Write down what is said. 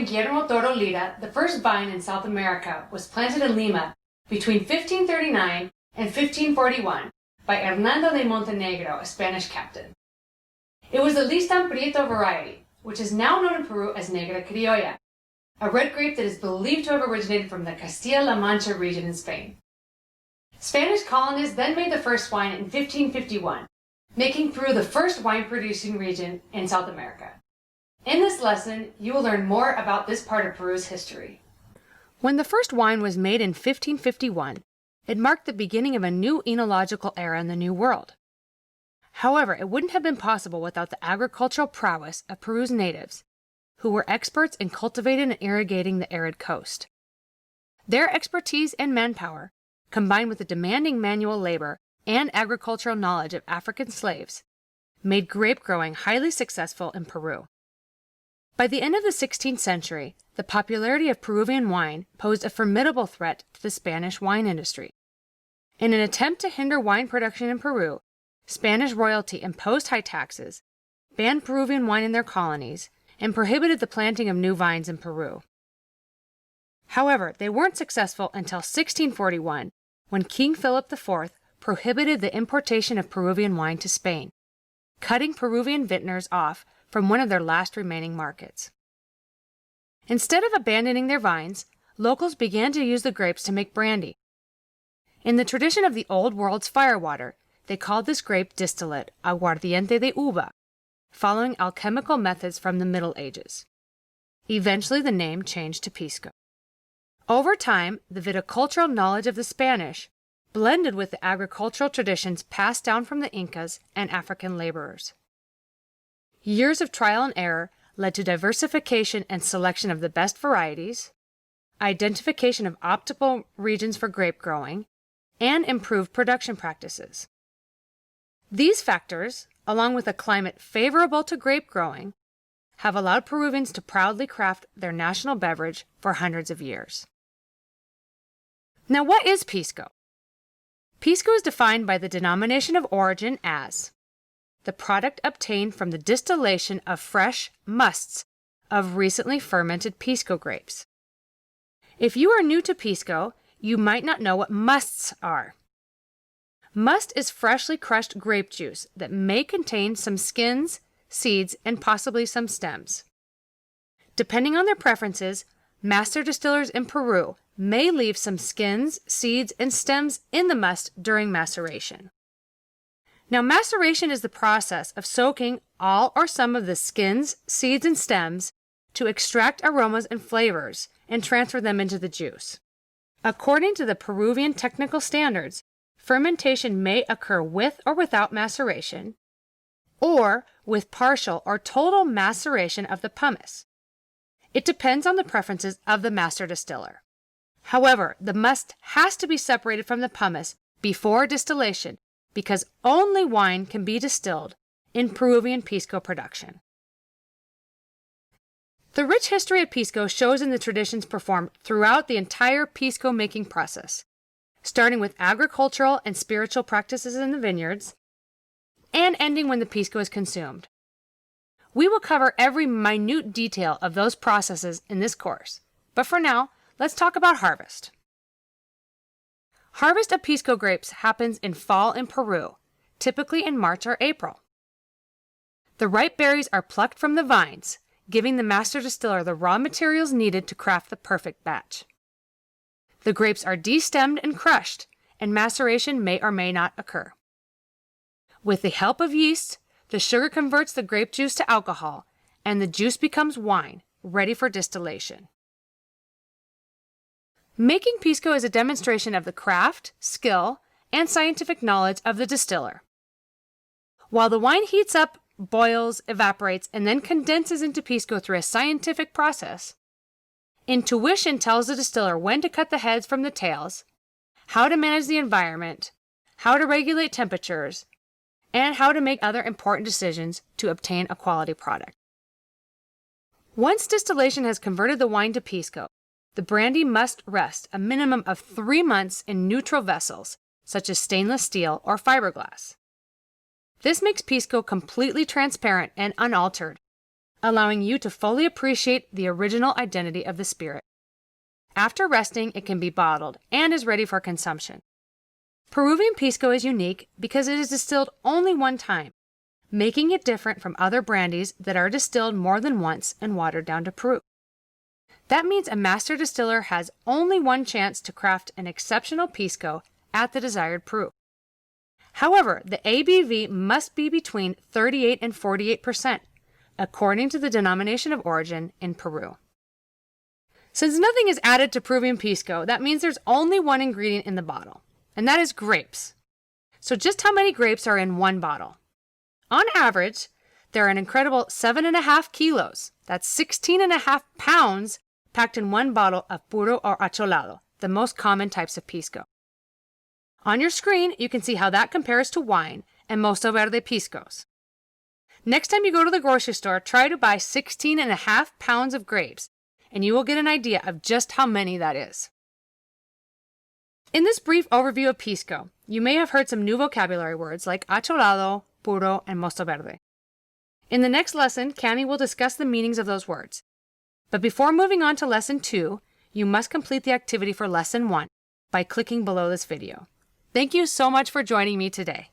Juan Guillermo Toro Lira, the first vine in South America was planted in Lima between 1539 and 1541 by Hernando de Montenegro, a Spanish captain. It was the Listan Prieto variety, which is now known in Peru as Negra Criolla, a red grape that is believed to have originated from the Castilla-La Mancha region in Spain. Spanish colonists then made the first wine in 1551, making Peru the first wine-producing region in South America. In this lesson, you will learn more about this part of Peru's history. When the first wine was made in 1551, it marked the beginning of a new enological era in the New World. However, it wouldn't have been possible without the agricultural prowess of Peru's natives, who were experts in cultivating and irrigating the arid coast. Their expertise and manpower, combined with the demanding manual labor and agricultural knowledge of African slaves, made grape growing highly successful in Peru. By the end of the 16th century, the popularity of Peruvian wine posed a formidable threat to the Spanish wine industry. In an attempt to hinder wine production in Peru, Spanish royalty imposed high taxes, banned Peruvian wine in their colonies, and prohibited the planting of new vines in Peru. However, they weren't successful until 1641, when King Philip IV prohibited the importation of Peruvian wine to Spain, cutting Peruvian vintners off from one of their last remaining markets. Instead of abandoning their vines, locals began to use the grapes to make brandy. In the tradition of the Old World's firewater, they called this grape distillate aguardiente de uva, following alchemical methods from the Middle Ages. Eventually, the name changed to Pisco. Over time, the viticultural knowledge of the Spanish blended with the agricultural traditions passed down from the Incas and African laborers. Years of trial and error led to diversification and selection of the best varieties, identification of optimal regions for grape growing, and improved production practices. These factors, along with a climate favorable to grape growing, have allowed Peruvians to proudly craft their national beverage for hundreds of years. Now, what is Pisco? Pisco is defined by the denomination of origin as the product obtained from the distillation of fresh musts of recently fermented Pisco grapes. If you are new to Pisco, you might not know what musts are. Must is freshly crushed grape juice that may contain some skins, seeds, and possibly some stems. Depending on their preferences, master distillers in Peru may leave some skins, seeds, and stems in the must during maceration. Now, maceration is the process of soaking all or some of the skins, seeds, and stems to extract aromas and flavors and transfer them into the juice. According to the Peruvian technical standards, fermentation may occur with or without maceration, or with partial or total maceration of the pomace. It depends on the preferences of the master distiller. However, the must has to be separated from the pomace before distillation, because only wine can be distilled in Peruvian Pisco production. The rich history of Pisco shows in the traditions performed throughout the entire Pisco making process, starting with agricultural and spiritual practices in the vineyards, and ending when the Pisco is consumed. We will cover every minute detail of those processes in this course, but for now, let's talk about harvest. Harvest of Pisco grapes happens in fall in Peru, typically in March or April. The ripe berries are plucked from the vines, giving the master distiller the raw materials needed to craft the perfect batch. The grapes are destemmed and crushed, and maceration may or may not occur. With the help of yeast, the sugar converts the grape juice to alcohol, and the juice becomes wine, ready for distillation. Making Pisco is a demonstration of the craft, skill, and scientific knowledge of the distiller. While the wine heats up, boils, evaporates, and then condenses into Pisco through a scientific process, intuition tells the distiller when to cut the heads from the tails, how to manage the environment, how to regulate temperatures, and how to make other important decisions to obtain a quality product. Once distillation has converted the wine to Pisco, the brandy must rest a minimum of 3 months in neutral vessels, such as stainless steel or fiberglass. This makes Pisco completely transparent and unaltered, allowing you to fully appreciate the original identity of the spirit. After resting, it can be bottled and is ready for consumption. Peruvian Pisco is unique because it is distilled only one time, making it different from other brandies that are distilled more than once and watered down to Peru. That means a master distiller has only one chance to craft an exceptional Pisco at the desired Peru. However, the ABV must be between 38 and 48%, according to the denomination of origin in Peru. Since nothing is added to Peruvian Pisco, that means there's only one ingredient in the bottle, and that is grapes. So just how many grapes are in one bottle? On average, there are an incredible 7.5 kilos, that's 16.5 pounds, packed in one bottle of puro or acholado, the most common types of Pisco. On your screen, you can see how that compares to wine and Mosto Verde Piscos. Next time you go to the grocery store, try to buy 16.5 pounds of grapes, and you will get an idea of just how many that is. In this brief overview of Pisco, you may have heard some new vocabulary words like acholado, puro, and Mosto Verde. In the next lesson, Canny will discuss the meanings of those words. But before moving on to Lesson 2, you must complete the activity for Lesson 1 by clicking below this video. Thank you so much for joining me today.